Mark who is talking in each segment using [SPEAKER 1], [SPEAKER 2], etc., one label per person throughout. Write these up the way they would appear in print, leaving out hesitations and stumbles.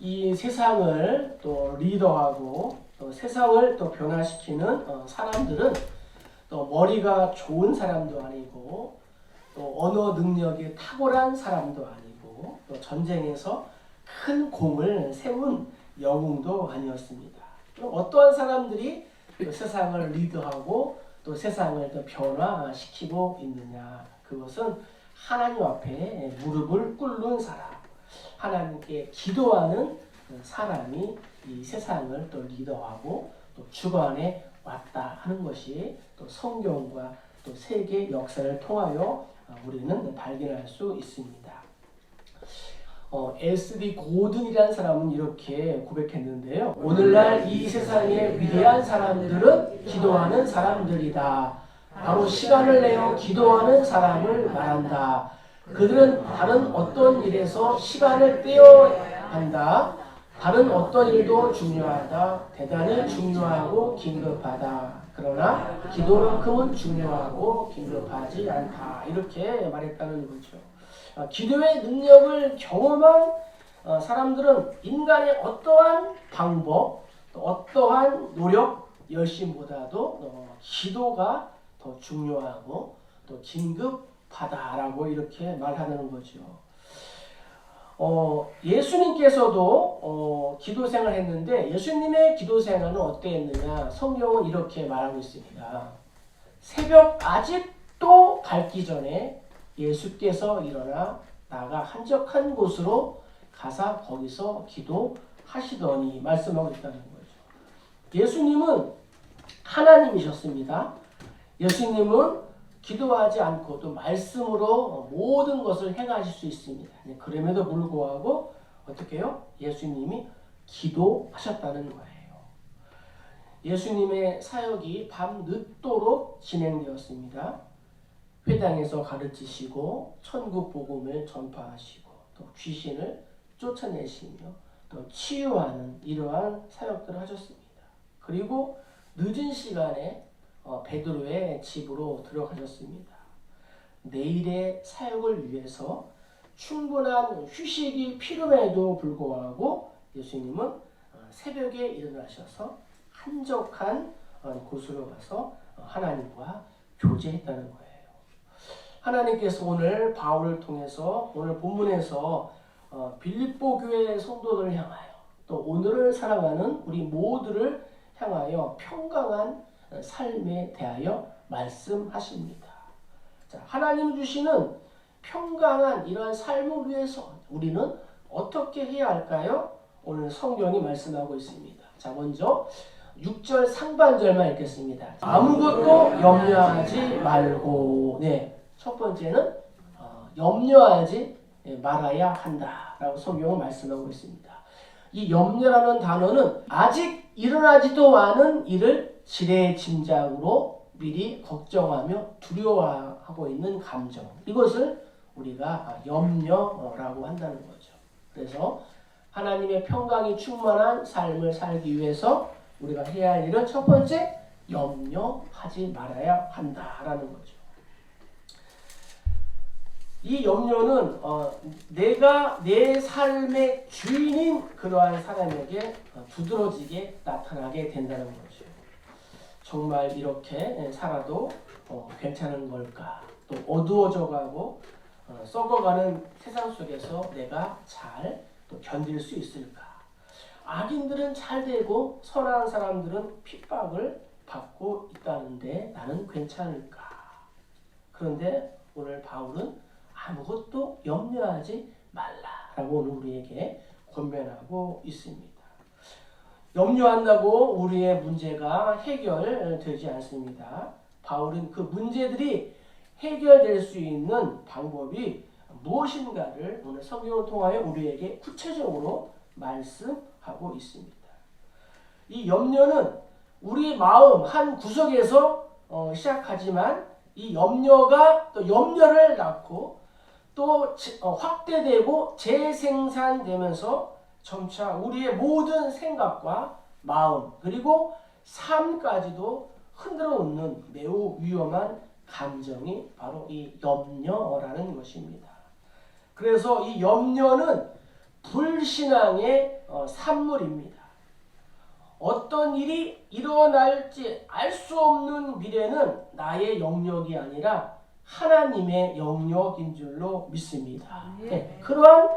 [SPEAKER 1] 이 세상을 또 리더하고 또 세상을 또 변화시키는 사람들은 또 머리가 좋은 사람도 아니고 또 언어 능력이 탁월한 사람도 아니고 또 전쟁에서 큰 공을 세운 영웅도 아니었습니다. 그럼 어떠한 사람들이 또 세상을 리더하고 또 세상을 또 변화시키고 있느냐? 그것은 하나님 앞에 무릎을 꿇는 사람, 하나님께 기도하는 사람이 이 세상을 또 리더하고 또 주관해 왔다 하는 것이 또 성경과 또 세계 역사를 통하여 우리는 발견할 수 있습니다. SD 고든이라는 사람은 이렇게 고백했는데요. 오늘날 이 세상의 위대한 사람들은 기도하는 사람들이다. 바로 시간을 내어 기도하는 사람을 말한다. 그들은 다른 어떤 일에서 시간을 떼어야 한다. 다른 어떤 일도 중요하다. 대단히 중요하고 긴급하다. 그러나 기도만큼은 중요하고 긴급하지 않다. 이렇게 말했다는 거죠. 기도의 능력을 경험한 사람들은 인간의 어떠한 방법, 어떠한 노력, 열심보다도 기도가 더 중요하고 또 긴급하다라고 이렇게 말하는 거죠. 예수님께서도 기도 생활을 했는데 예수님의 기도 생활은 어땠느냐? 성경은 이렇게 말하고 있습니다. 새벽 아직도 밝기 전에 예수께서 일어나 나가 한적한 곳으로 가사 거기서 기도하시더니 말씀하고 있다는 거죠. 예수님은 하나님이셨습니다. 예수님은 기도하지 않고도 말씀으로 모든 것을 행하실 수 있습니다. 그럼에도 불구하고 어떻게 해요? 예수님이 기도하셨다는 거예요. 예수님의 사역이 밤늦도록 진행되었습니다. 회당에서 가르치시고 천국 복음을 전파하시고 또 귀신을 쫓아내시며 또 치유하는 이러한 사역들을 하셨습니다. 그리고 늦은 시간에 베드로의 집으로 들어가셨습니다. 내일의 사역을 위해서 충분한 휴식이 필요해도 불구하고 예수님은 새벽에 일어나셔서 한적한 곳으로 가서 하나님과 교제했다는 거예요. 하나님께서 오늘 바울을 통해서 오늘 본문에서 빌립보 교회 성도들을 향하여 또 오늘을 살아가는 우리 모두를 향하여 평강한 삶에 대하여 말씀하십니다. 자, 하나님 주시는 평강한 이러한 삶을 위해서 우리는 어떻게 해야 할까요? 오늘 성경이 말씀하고 있습니다. 자, 먼저 6절 상반절만 읽겠습니다. 아무것도 염려하지 말고, 첫 번째는 염려하지 말아야 한다라고 성경은 말씀하고 있습니다. 이 염려라는 단어는 아직 일어나지도 않은 일을 지레짐작으로 미리 걱정하며 두려워하고 있는 감정, 이것을 우리가 염려라고 한다는 거죠. 그래서 하나님의 평강이 충만한 삶을 살기 위해서 우리가 해야 할 일은 첫 번째, 염려하지 말아야 한다라는 거죠. 이 염려는 내가 내 삶의 주인인 그러한 사람에게 두드러지게 나타나게 된다는 거죠. 정말 이렇게 살아도 괜찮은 걸까? 또 어두워져가고 썩어가는 세상 속에서 내가 잘 또 견딜 수 있을까? 악인들은 잘 되고 선한 사람들은 핍박을 받고 있다는데 나는 괜찮을까? 그런데 오늘 바울은 아무것도 염려하지 말라라고 오늘 우리에게 권면하고 있습니다. 염려한다고 우리의 문제가 해결되지 않습니다. 바울은 그 문제들이 해결될 수 있는 방법이 무엇인가를 오늘 성경을 통하여 우리에게 구체적으로 말씀하고 있습니다. 이 염려는 우리 마음 한 구석에서 시작하지만 이 염려가 또 염려를 낳고 또 확대되고 재생산되면서 점차 우리의 모든 생각과 마음 그리고 삶까지도 흔들어 놓는 매우 위험한 감정이 바로 이 염려라는 것입니다. 그래서 이 염려는 불신앙의 산물입니다. 어떤 일이 일어날지 알 수 없는 미래는 나의 영역이 아니라 하나님의 영역인 줄로 믿습니다. 네, 그러한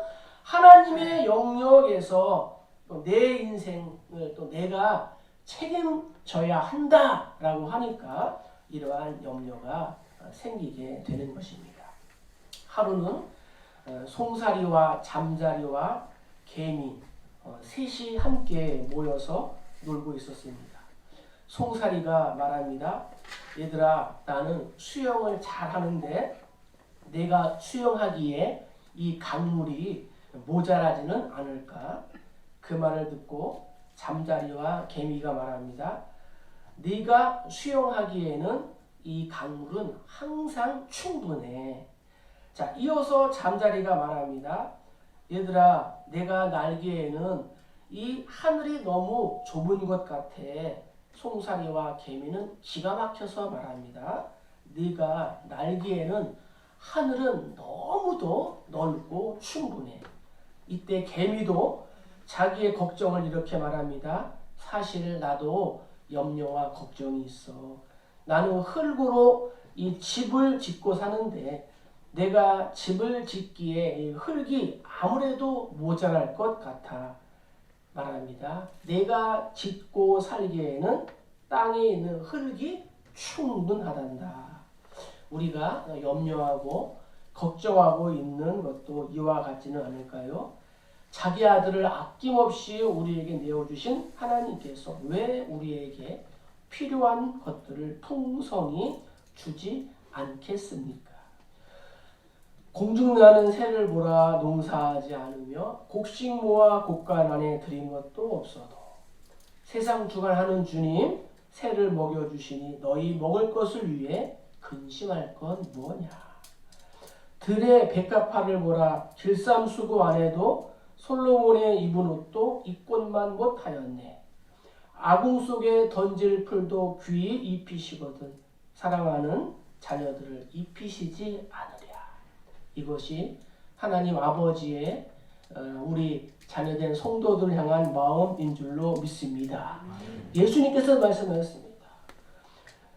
[SPEAKER 1] 하나님의 영역에서 또 내 인생을 또 내가 책임져야 한다라고 하니까 이러한 염려가 생기게 되는 것입니다. 하루는 송사리와 잠자리와 개미 셋이 함께 모여서 놀고 있었습니다. 송사리가 말합니다. 얘들아, 나는 수영을 잘하는데 내가 수영하기에 이 강물이 모자라지는 않을까? 그 말을 듣고 잠자리와 개미가 말합니다. 네가 수영하기에는 이 강물은 항상 충분해. 자, 이어서 잠자리가 말합니다. 얘들아, 내가 날기에는 이 하늘이 너무 좁은 것 같아. 송사리와 개미는 기가 막혀서 말합니다. 네가 날기에는 하늘은 너무도 넓고 충분해. 이때 개미도 자기의 걱정을 이렇게 말합니다. 사실 나도 염려와 걱정이 있어. 나는 흙으로 이 집을 짓고 사는데 내가 집을 짓기에 이 흙이 아무래도 모자랄 것 같아 말합니다. 내가 짓고 살기에는 땅에 있는 흙이 충분하단다. 우리가 염려하고 걱정하고 있는 것도 이와 같지는 않을까요? 자기 아들을 아낌없이 우리에게 내어주신 하나님께서 왜 우리에게 필요한 것들을 풍성히 주지 않겠습니까? 공중나는 새를 보라 농사하지 않으며 곡식 모아 곡간 안에 들인 것도 없어도 세상 주관하는 주님 새를 먹여주시니 너희 먹을 것을 위해 근심할 건 무엇냐? 들의 백합화를 보라 길쌈수고 안에도 솔로몬의 입은 옷도 입곤만 못하였네. 아궁 속에 던질 풀도 귀히 입히시거든 사랑하는 자녀들을 입히시지 않으랴. 이것이 하나님 아버지의 우리 자녀된 성도들을 향한 마음인 줄로 믿습니다. 예수님께서 말씀하셨습니다.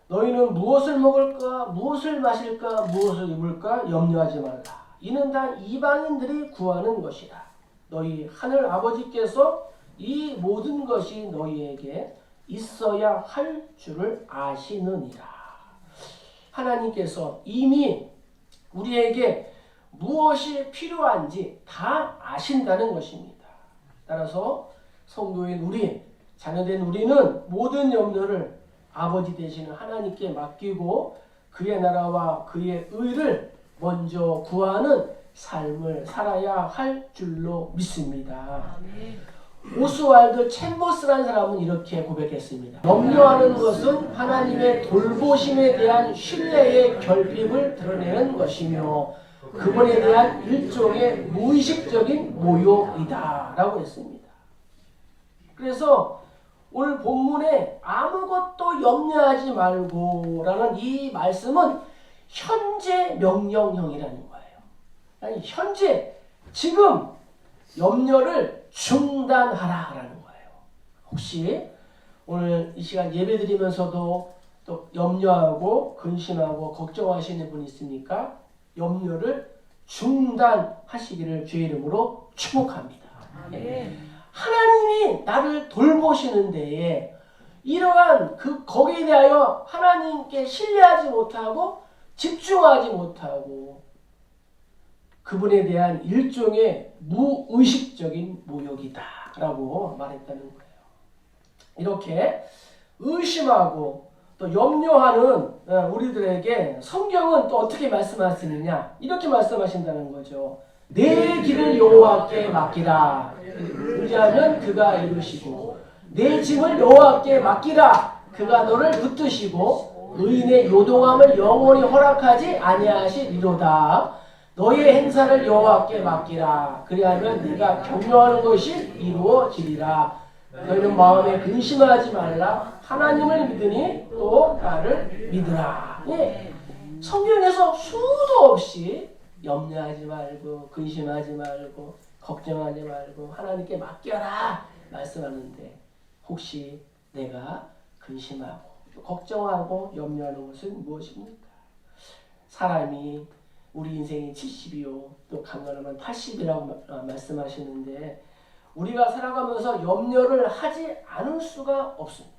[SPEAKER 1] 너희는 무엇을 먹을까, 무엇을 마실까, 무엇을 입을까 염려하지 말라. 이는 다 이방인들이 구하는 것이라. 너희 하늘 아버지께서 이 모든 것이 너희에게 있어야 할 줄을 아시느니라. 하나님께서 이미 우리에게 무엇이 필요한지 다 아신다는 것입니다. 따라서 성도인 우리, 자녀된 우리는 모든 염려를 아버지 되시는 하나님께 맡기고 그의 나라와 그의 의를 먼저 구하는 삶을 살아야 할 줄로 믿습니다. 오스왈드 챔버스라는 사람은 이렇게 고백했습니다. 염려하는 것은 하나님의 돌보심에 대한 신뢰의 결핍을 드러내는 것이며 그분에 대한 일종의 무의식적인 모욕이다 라고 했습니다. 그래서 오늘 본문에 아무것도 염려하지 말고 라는 이 말씀은 현재 명령형이라는 거예요. 아니, 현재 지금 염려를 중단하라라는 거예요. 혹시 오늘 이 시간 예배 드리면서도 또 염려하고 근심하고 걱정하시는 분 있습니까? 염려를 중단하시기를 주의 이름으로 축복합니다. 네. 하나님이 나를 돌보시는 데에 이러한 거기에 대하여 하나님께 신뢰하지 못하고 집중하지 못하고 그분에 대한 일종의 무의식적인 모욕이다 라고 말했다는 거예요. 이렇게 의심하고 또 염려하는 우리들에게 성경은 또 어떻게 말씀하시느냐 이렇게 말씀하신다는 거죠. 내 길을 여호와께 맡기라. 의지하면 그가 이루시고 내 짐을 여호와께 맡기라. 그가 너를 붙드시고 의인의 요동함을 영원히 허락하지 아니하시리로다. 너의 행사를 여호와께 맡기라. 그리하면 네가 격려하는 것이 이루어지리라. 너희는 마음에 근심하지 말라. 하나님을 믿으니 또 나를 믿으라. 예. 성경에서 수도 없이 염려하지 말고 근심하지 말고 걱정하지 말고 하나님께 맡겨라 말씀하는데 혹시 내가 근심하고 걱정하고 염려하는 것은 무엇입니까? 사람이 우리 인생이 70이요 또 강건하면 80이라고 말씀하시는데 우리가 살아가면서 염려를 하지 않을 수가 없습니다.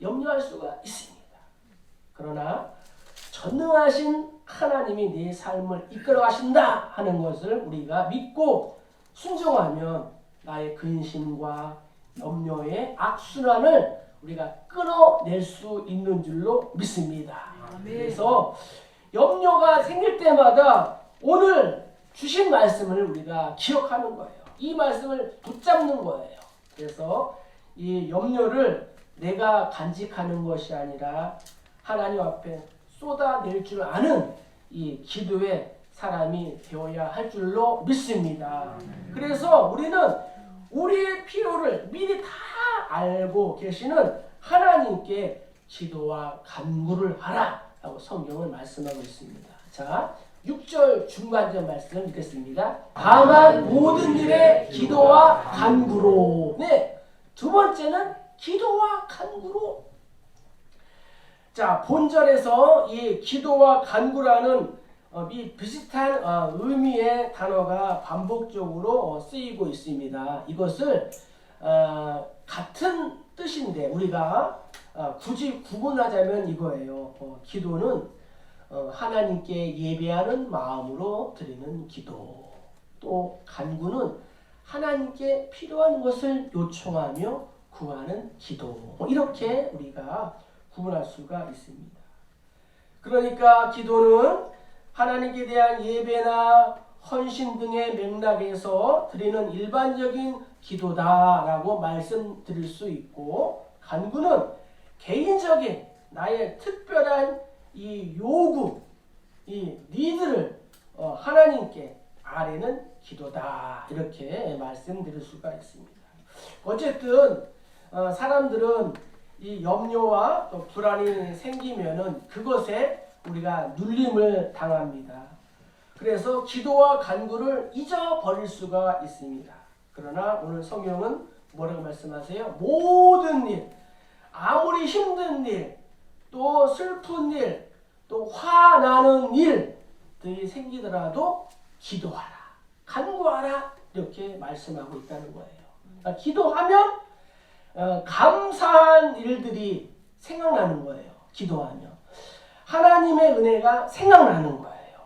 [SPEAKER 1] 염려할 수가 있습니다. 그러나 전능하신 하나님이 내 삶을 이끌어 가신다 하는 것을 우리가 믿고 순종하면 나의 근심과 염려의 악순환을 우리가 끊어낼 수 있는 줄로 믿습니다. 그래서 염려가 생길 때마다 오늘 주신 말씀을 우리가 기억하는 거예요. 이 말씀을 붙잡는 거예요. 그래서 이 염려를 내가 간직하는 것이 아니라 하나님 앞에 쏟아낼 줄 아는 이 기도의 사람이 되어야 할 줄로 믿습니다. 그래서 우리는 우리의 필요를 미리 다 알고 계시는 하나님께 기도와 간구를 하라 라고 성경은 말씀하고 있습니다. 자, 6절 중반전 말씀 읽겠습니다. 다만 모든 일에 기도와 간구로. 네, 두 번째는 기도와 간구로. 자, 본절에서 이 기도와 간구라는 이 비슷한 의미의 단어가 반복적으로 쓰이고 있습니다. 이것을 같은 뜻인데 우리가 굳이 구분하자면 이거예요. 기도는 하나님께 예배하는 마음으로 드리는 기도, 또 간구는 하나님께 필요한 것을 요청하며 구하는 기도, 이렇게 우리가 구분할 수가 있습니다. 그러니까 기도는 하나님께 대한 예배나 헌신 등의 맥락에서 드리는 일반적인 기도다라고 말씀드릴 수 있고, 간구는 개인적인 나의 특별한 이 요구, 이 니드를 하나님께 아뢰는 기도다, 이렇게 말씀드릴 수가 있습니다. 어쨌든 사람들은 이 염려와 또 불안이 생기면은 그것에 우리가 눌림을 당합니다. 그래서 기도와 간구를 잊어버릴 수가 있습니다. 그러나 오늘 성경은 뭐라고 말씀하세요? 모든 일, 아무리 힘든 일, 또 슬픈 일, 또 화나는 일들이 생기더라도 기도하라, 간구하라, 이렇게 말씀하고 있다는 거예요. 그러니까 기도하면 감사한 일들이 생각나는 거예요. 기도하면 하나님의 은혜가 생각나는 거예요.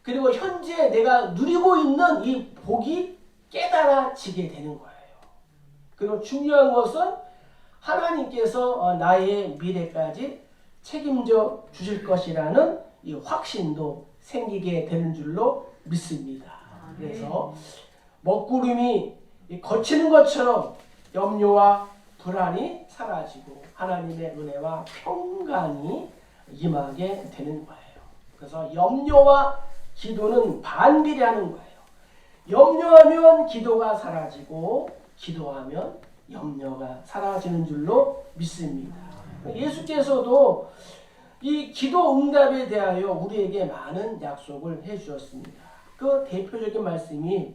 [SPEAKER 1] 그리고 현재 내가 누리고 있는 이 복이 깨달아지게 되는 거예요. 그리고 중요한 것은 하나님께서 나의 미래까지 책임져 주실 것이라는 이 확신도 생기게 되는 줄로 믿습니다. 그래서 먹구름이 거치는 것처럼 염려와 불안이 사라지고 하나님의 은혜와 평강이 임하게 되는 거예요. 그래서 염려와 기도는 반비례하는 거예요. 염려하면 기도가 사라지고 기도하면 염려가 사라지는 줄로 믿습니다. 예수께서도 이 기도 응답에 대하여 우리에게 많은 약속을 해주셨습니다. 그 대표적인 말씀이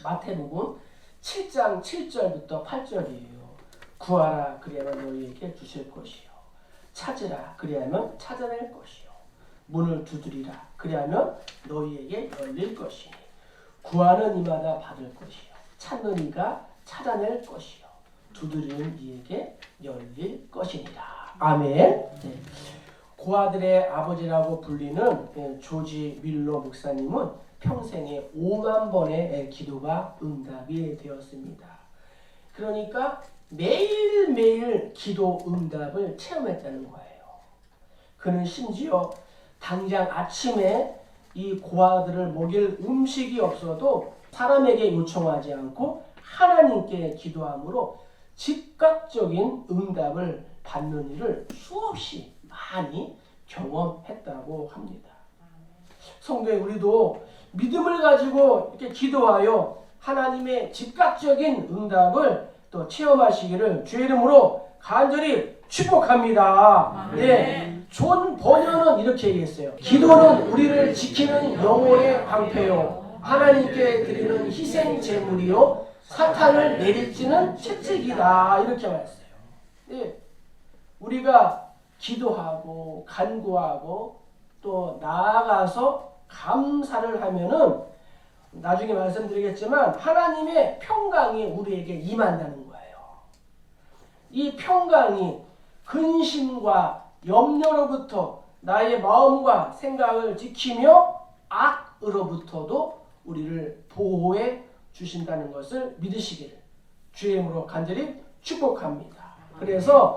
[SPEAKER 1] 마태복음 7장 7절부터 8절이에요. 구하라 그리하면 너희에게 주실 것이요, 찾으라 그리하면 찾아낼 것이요, 문을 두드리라 그리하면 너희에게 열릴 것이니 구하는 이마다 받을 것이요, 찾는 이가 찾아낼 것이요, 두드리는 이에게 열릴 것이니라. 아멘. 네. 고아들의 아버지라고 불리는 조지 밀러 목사님은 평생에 5만 번의 기도가 응답이 되었습니다. 그러니까 매일매일 기도 응답을 체험했다는 거예요. 그는 심지어 당장 아침에 이 고아들을 먹일 음식이 없어도 사람에게 요청하지 않고 하나님께 기도함으로 즉각적인 응답을 받는 일을 수없이 많이 경험했다고 합니다. 성도에 우리도 믿음을 가지고 이렇게 기도하여 하나님의 즉각적인 응답을 또 체험하시기를 주의 이름으로 간절히 축복합니다. 네, 존 버녀는 이렇게 얘기했어요. 기도는 우리를 지키는 영혼의 방패요, 하나님께 드리는 희생 제물이요 사탄을 내릴지는 채찍이다 이렇게 말했어요. 네. 우리가 기도하고 간구하고 또 나아가서 감사를 하면은 나중에 말씀드리겠지만 하나님의 평강이 우리에게 임한다는 거예요. 이 평강이 근심과 염려로부터 나의 마음과 생각을 지키며 악으로부터도 우리를 보호해 주신다는 것을 믿으시기를 주의 이름으로 간절히 축복합니다. 그래서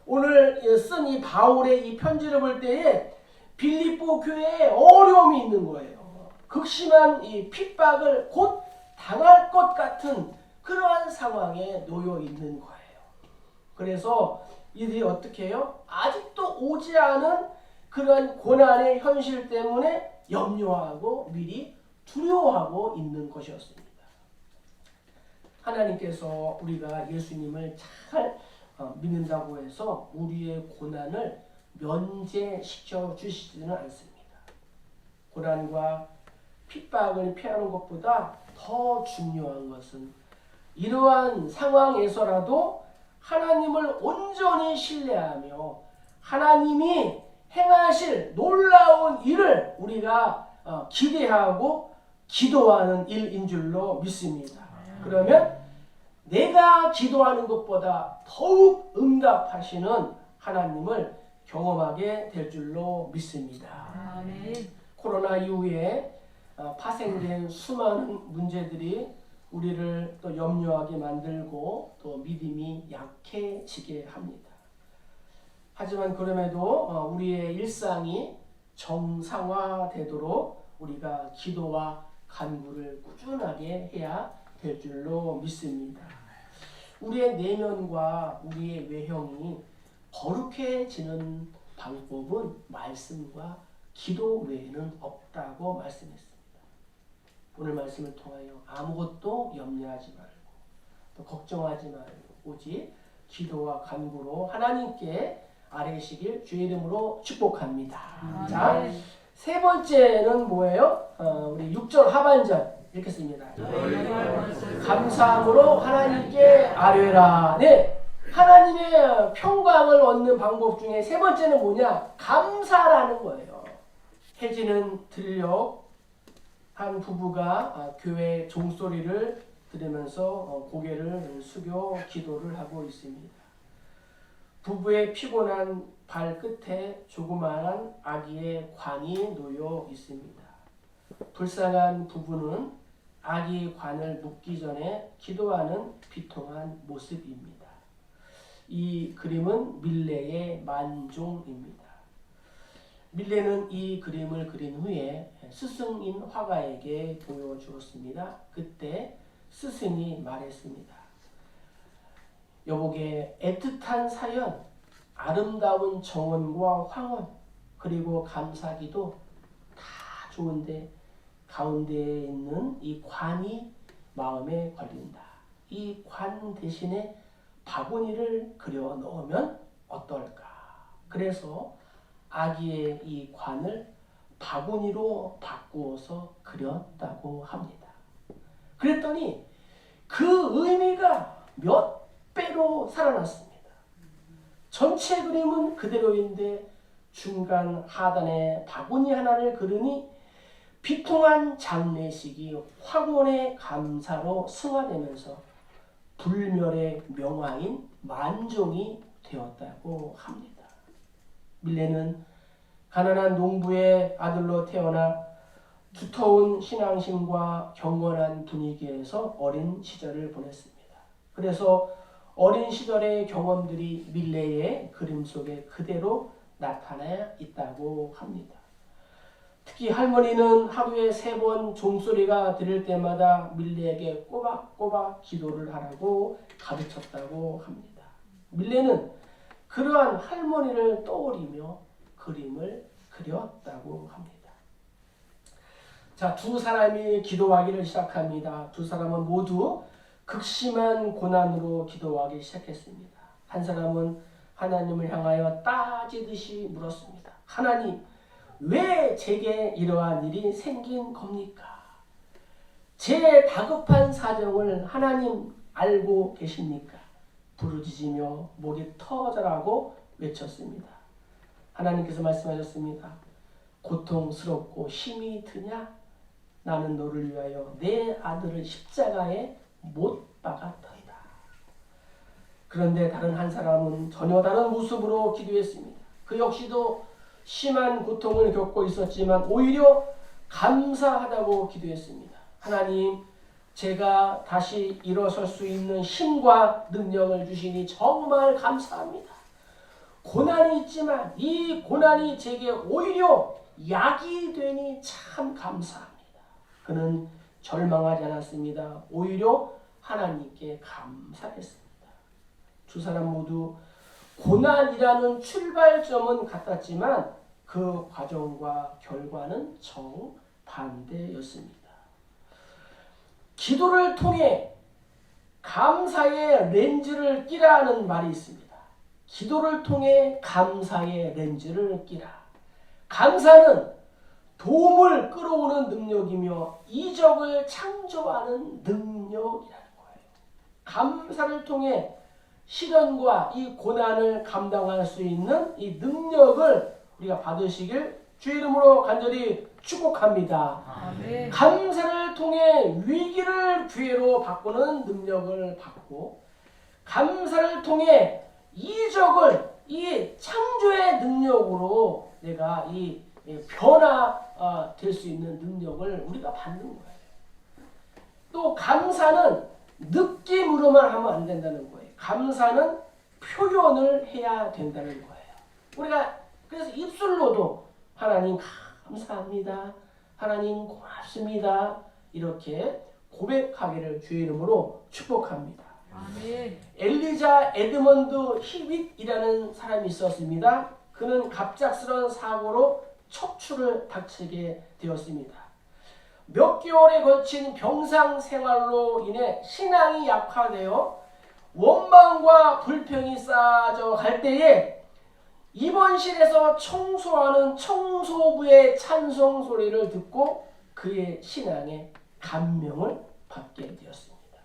[SPEAKER 1] 오늘 쓴 이 바울의 이 편지를 볼 때에 빌립보 교회에 어려움이 있는 거예요. 극심한 이 핍박을 곧 당할 것 같은 그러한 상황에 놓여 있는 거예요. 그래서 이들이 어떻게 해요? 아직도 오지 않은 그런 고난의 현실 때문에 염려하고 미리 두려워하고 있는 것이었습니다. 하나님께서 우리가 예수님을 잘 믿는다고 해서 우리의 고난을 면제시켜 주시지는 않습니다. 고난과 핍박을 피하는 것보다 더 중요한 것은 이러한 상황에서라도 하나님을 온전히 신뢰하며 하나님이 행하실 놀라운 일을 우리가 기대하고 기도하는 일인 줄로 믿습니다. 그러면 내가 기도하는 것보다 더욱 응답하시는 하나님을 경험하게 될 줄로 믿습니다.
[SPEAKER 2] 아멘.
[SPEAKER 1] 코로나 이후에 파생된 수많은 문제들이 우리를 또 염려하게 만들고 또 믿음이 약해지게 합니다. 하지만 그럼에도 우리의 일상이 정상화되도록 우리가 기도와 간구를 꾸준하게 해야 될 줄로 믿습니다. 우리의 내면과 우리의 외형이 거룩해지는 방법은 말씀과 기도 외에는 없다고 말씀했습니다. 오늘 말씀을 통하여 아무것도 염려하지 말고 또 걱정하지 말고 오직 기도와 간구로 하나님께 아뢰시길 주의 이름으로 축복합니다. 자, 세 번째는 뭐예요? 우리 6절 하반절 읽겠습니다. 감사함으로 하나님께 아뢰라. 네, 하나님의 평강을 얻는 방법 중에 세 번째는 뭐냐? 감사라는 거예요. 해지는 들녘 한 부부가 교회 종소리를 들으면서 고개를 숙여 기도를 하고 있습니다. 부부의 피곤한 발끝에 조그마한 아기의 관이 놓여 있습니다. 불쌍한 부부는 아기 관을 묶기 전에 기도하는 비통한 모습입니다. 이 그림은 밀레의 만종입니다. 밀레는 이 그림을 그린 후에 스승인 화가에게 보여주었습니다. 그때 스승이 말했습니다. 여보게 애틋한 사연, 아름다운 정원과 황혼, 그리고 감사기도 다 좋은데 가운데에 있는 이 관이 마음에 걸린다. 이 관 대신에 바구니를 그려 넣으면 어떨까? 그래서 아기의 이 관을 바구니로 바꾸어서 그렸다고 합니다. 그랬더니 그 의미가 몇 배로 살아났습니다. 전체 그림은 그대로인데 중간 하단에 바구니 하나를 그리니 비통한 장례식이 황혼의 감사로 승화되면서 불멸의 명화인 만종이 되었다고 합니다. 밀레는 가난한 농부의 아들로 태어나 두터운 신앙심과 경건한 분위기에서 어린 시절을 보냈습니다. 그래서 어린 시절의 경험들이 밀레의 그림 속에 그대로 나타나 있다고 합니다. 특히 할머니는 하루에 3번 종소리가 들릴 때마다 밀레에게 꼬박꼬박 기도를 하라고 가르쳤다고 합니다. 밀레는 그러한 할머니를 떠올리며 그림을 그렸다고 합니다. 자, 두 사람이 기도하기를 시작합니다. 두 사람은 모두 극심한 고난으로 기도하기 시작했습니다. 한 사람은 하나님을 향하여 따지듯이 물었습니다. 하나님, 왜 제게 이러한 일이 생긴 겁니까? 제 다급한 사정을 하나님 알고 계십니까? 부르짖으며 목이 터져라고 외쳤습니다. 하나님께서 말씀하셨습니다. 고통스럽고 힘이 드냐? 나는 너를 위하여 내 아들을 십자가에 못 박았더이다. 그런데 다른 한 사람은 전혀 다른 모습으로 기도했습니다. 그 역시도 심한 고통을 겪고 있었지만 오히려 감사하다고 기도했습니다. 하나님, 제가 다시 일어설 수 있는 힘과 능력을 주시니 정말 감사합니다. 고난이 있지만 이 고난이 제게 오히려 약이 되니 참 감사합니다. 그는 절망하지 않았습니다. 오히려 하나님께 감사했습니다. 두 사람 모두 고난이라는 출발점은 같았지만 그 과정과 결과는 정반대였습니다. 기도를 통해 감사의 렌즈를 끼라는 말이 있습니다. 기도를 통해 감사의 렌즈를 끼라. 감사는 도움을 끌어오는 능력이며 이적을 창조하는 능력이라는 거예요. 감사를 통해 시련과 이 고난을 감당할 수 있는 이 능력을 우리가 받으시길 주의 이름으로 간절히 축복합니다.
[SPEAKER 2] 아멘.
[SPEAKER 1] 감사를 통해 위기를 기회로 바꾸는 능력을 받고 감사를 통해 이적을 이 창조의 능력으로 내가 이 변화될 수 있는 능력을 우리가 받는 거예요. 또 감사는 느낌으로만 하면 안 된다는 거예요. 감사는 표현을 해야 된다는 거예요. 우리가 그래서 입술로도 하나님 감사합니다. 하나님 고맙습니다. 이렇게 고백하기를 주의 이름으로 축복합니다.
[SPEAKER 2] 아멘.
[SPEAKER 1] 엘리자 에드먼드 히빗이라는 사람이 있었습니다. 그는 갑작스러운 사고로 척추를 다치게 되었습니다. 몇 개월에 걸친 병상 생활로 인해 신앙이 약화되어 원망과 불평이 쌓여져 갈 때에 입원실에서 청소하는 청소부의 찬송 소리를 듣고 그의 신앙에 감명을 받게 되었습니다.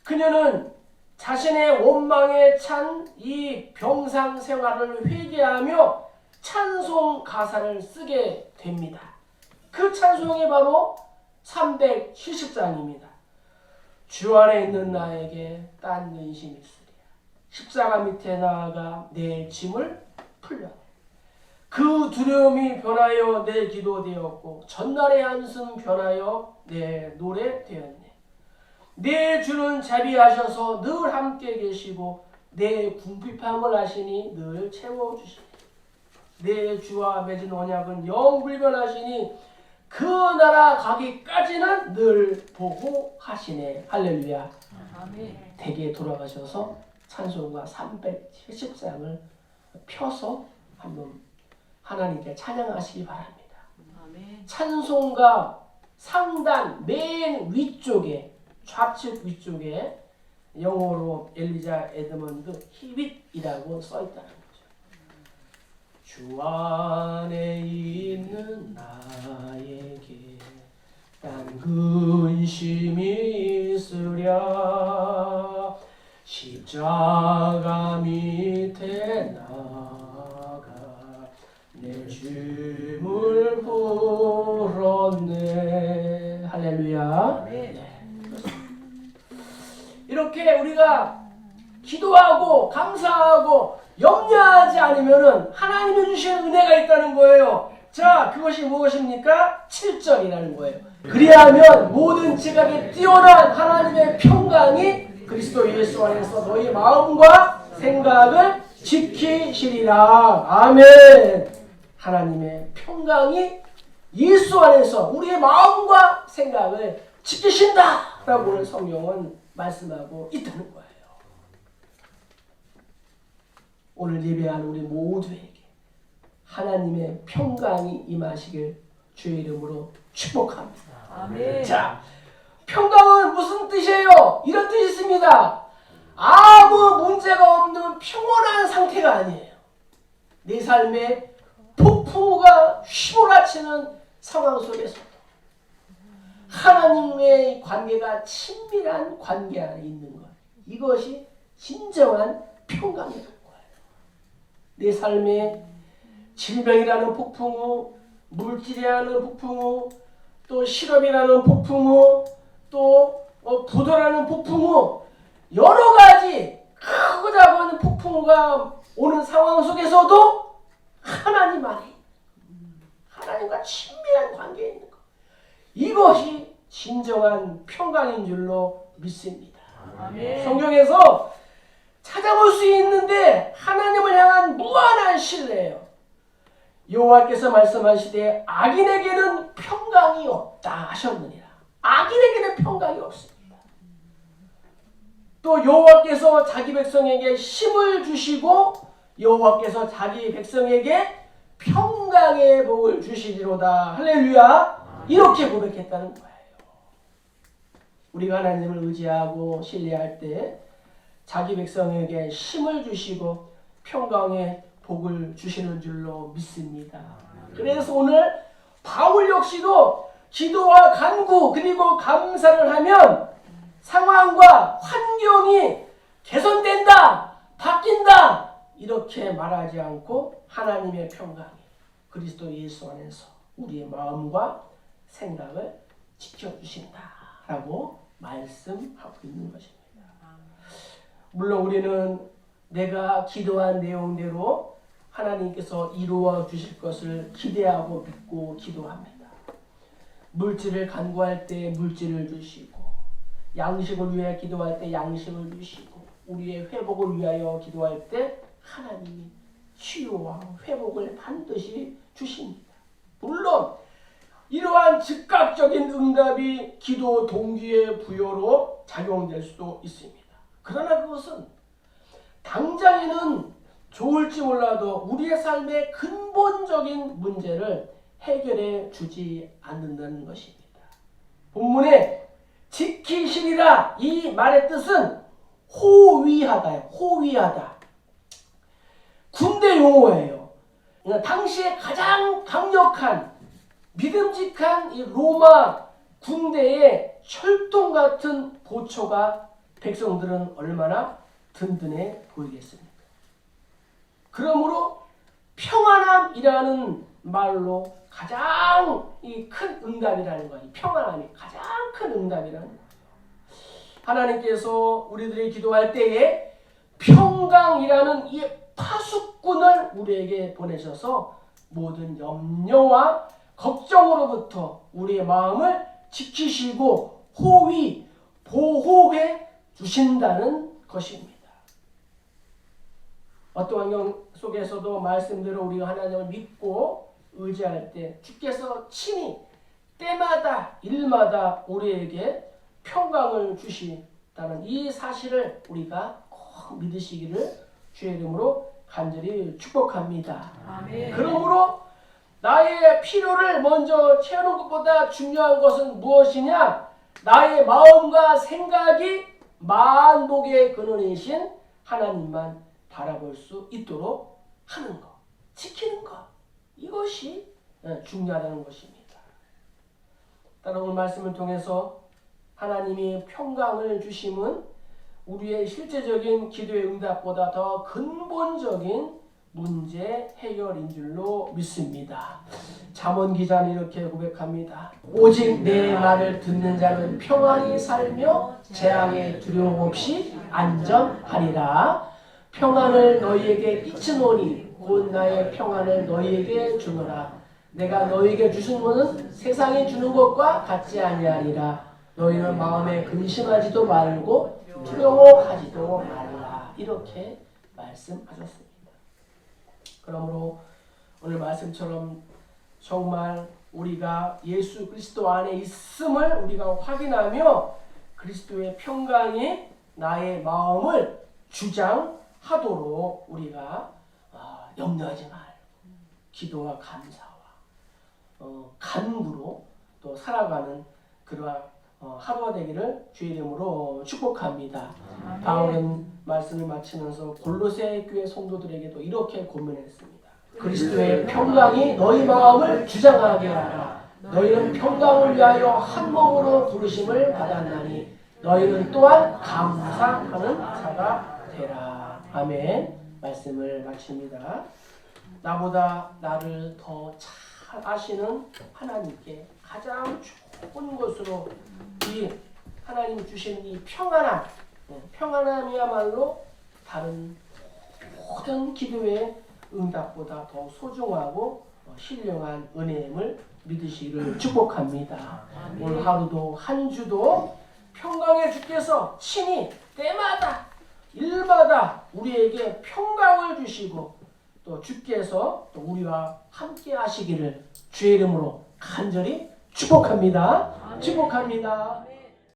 [SPEAKER 1] 그녀는 자신의 원망에 찬 이 병상 생활을 회개하며 찬송 가사를 쓰게 됩니다. 그 찬송이 바로 370장입니다. 주 안에 있는 나에게 딴 근심이 있으랴. 십자가 밑에 나아가 내 짐을 풀려내. 그 두려움이 변하여 내 기도 되었고 전날의 한숨 변하여 내 노래 되었네. 내 주는 자비하셔서 늘 함께 계시고 내 궁핍함을 아시니 늘 채워주시니 내 주와 맺은 언약은 영불변하시니 그 나라 가기까지는 늘 보고 하시네. 할렐루야.
[SPEAKER 2] 아멘.
[SPEAKER 1] 댁에 돌아가셔서 찬송가 370장을 펴서 한번 하나님께 찬양하시기 바랍니다.
[SPEAKER 2] 아멘.
[SPEAKER 1] 찬송가 상단 맨 위쪽에 좌측 위쪽에 영어로 엘리자 에드먼드 히빗이라고 써있다는 거죠. 주 안에 있는 나에게 딴 근심이 있으랴. 십자가 밑에 나가 내 짐을 풀었네. 할렐루야.
[SPEAKER 2] 네.
[SPEAKER 1] 이렇게 우리가 기도하고 감사하고 염려하지 않으면은 하나님이 주시는 은혜가 있다는 거예요. 자, 그것이 무엇입니까? 7절이라는 거예요. 그리하면 모든 지각에 뛰어난 하나님의 평강이 그리스도 예수 안에서 너희 마음과 생각을 지키시리라. 아멘. 하나님의 평강이 예수 안에서 우리의 마음과 생각을 지키신다라고 오늘 성경은 말씀하고 있다는 거예요. 오늘 예배하는 우리 모두에게 하나님의 평강이 임하시길 주의 이름으로 축복합니다.
[SPEAKER 2] 아멘.
[SPEAKER 1] 자, 평강은 무슨 뜻이에요? 이런 뜻이 있습니다. 아무 문제가 없는 평온한 상태가 아니에요. 내 삶에 폭풍우가 휘몰아치는 상황 속에서도 하나님의 관계가 친밀한 관계 안에 있는 것. 이것이 진정한 평강이라는 거예요. 내 삶에 질병이라는 폭풍우, 물질이라는 폭풍우, 또 실업이라는 폭풍우, 또 부도라는 폭풍우, 여러 가지 크고 작은 폭풍우가 오는 상황 속에서도 하나님 안에 하나님과 친밀한 관계에 있는 것. 이것이 진정한 평강인 줄로 믿습니다.
[SPEAKER 2] 아멘.
[SPEAKER 1] 성경에서 찾아볼 수 있는데 하나님을 향한 무한한 신뢰예요. 여호와께서 말씀하시되 악인에게는 평강이 없다 하셨느니라. 악인에게는 평강이 없습니다. 또 여호와께서 자기 백성에게 힘을 주시고 여호와께서 자기 백성에게 평강의 복을 주시리로다. 할렐루야. 이렇게 고백했다는 거예요. 우리가 하나님을 의지하고 신뢰할 때 자기 백성에게 힘을 주시고 평강의 복을 주시는 줄로 믿습니다. 그래서 오늘 바울 역시도 기도와 간구 그리고 감사를 하면 상황과 환경이 개선된다, 바뀐다 이렇게 말하지 않고 하나님의 평강이 그리스도 예수 안에서 우리의 마음과 생각을 지켜주신다라고 말씀하고 있는 것입니다. 물론 우리는 내가 기도한 내용대로 하나님께서 이루어 주실 것을 기대하고 믿고 기도합니다. 물질을 간구할 때 물질을 주시고 양식을 위해 기도할 때 양식을 주시고 우리의 회복을 위하여 기도할 때 하나님이 치유와 회복을 반드시 주십니다. 물론 이러한 즉각적인 응답이 기도 동기의 부여로 작용될 수도 있습니다. 그러나 그것은 당장에는 좋을지 몰라도 우리의 삶의 근본적인 문제를 해결해 주지 않는다는 것입니다. 본문에 지키시리라 이 말의 뜻은 호위하다예요. 호위하다. 군대 용어예요. 당시에 가장 강력한 믿음직한 이 로마 군대의 철통 같은 보초가 백성들은 얼마나 든든해 보이겠습니까? 그러므로 평안함이라는 말로 가장 큰 응답이라는 거예요. 평안함이 가장 큰 응답이라는 거예요. 하나님께서 우리들이 기도할 때에 평강이라는 이 파수꾼을 우리에게 보내셔서 모든 염려와 걱정으로부터 우리의 마음을 지키시고 호위, 보호해 주신다는 것입니다. 어떤 환경 속에서도 말씀대로 우리가 하나님을 믿고 의지할 때 주께서 친히 때마다 일마다 우리에게 평강을 주신다는 이 사실을 우리가 꼭 믿으시기를 주의 이름으로 간절히 축복합니다.
[SPEAKER 2] 아멘.
[SPEAKER 1] 그러므로 나의 필요를 먼저 채우는 것보다 중요한 것은 무엇이냐? 나의 마음과 생각이 만복의 근원이신 하나님만 바라볼 수 있도록 하는 것, 지키는 것, 이것이 중요하다는 것입니다. 따라 오늘 말씀을 통해서 하나님이 평강을 주심은 우리의 실제적인 기도의 응답보다 더 근본적인 문제 해결인 줄로 믿습니다. 잠언 기자는 이렇게 고백합니다. 오직 내 말을 듣는 자는 평안히 살며 재앙에 두려움 없이 안전하리라. 평안을 너희에게 끼치노니 곧 나의 평안을 너희에게 주노라. 내가 너희에게 주신 것은 세상이 주는 것과 같지 아니하리라. 너희는 마음에 근심하지도 말고 두려워하지도 말라. 이렇게 말씀하셨습니다. 그러므로 오늘 말씀처럼 정말 우리가 예수 그리스도 안에 있음을 우리가 확인하며 그리스도의 평강이 나의 마음을 주장하도록 우리가 염려하지 말고 기도와 감사와 간구로 또 살아가는 그러한 하루가 되기를 주의 이름으로 축복합니다. 바울은 말씀을 마치면서 골로새 교회 성도들에게도 이렇게 고면했습니다. 그리스도의 평강이 너희 마음을 주장하게 하라. 너희는 평강을 위하여 한 몸으로 부르심을 받았나니 너희는 또한 감사하는 자가 되라. 아멘. 말씀을 마칩니다. 나보다 나를 더 잘 아시는 하나님께 가장 좋은 것으로 이 하나님 주신 이 평안함이야말로 다른 모든 기도의 응답보다 더 소중하고 신령한 은혜임을 믿으시기를 축복합니다. 오늘 하루도 한 주도 평강의 주께서 친히 때마다 일마다 우리에게 평강을 주시고 또 주께서 또 우리와 함께 하시기를 주의 이름으로 간절히 축복합니다. 축복합니다.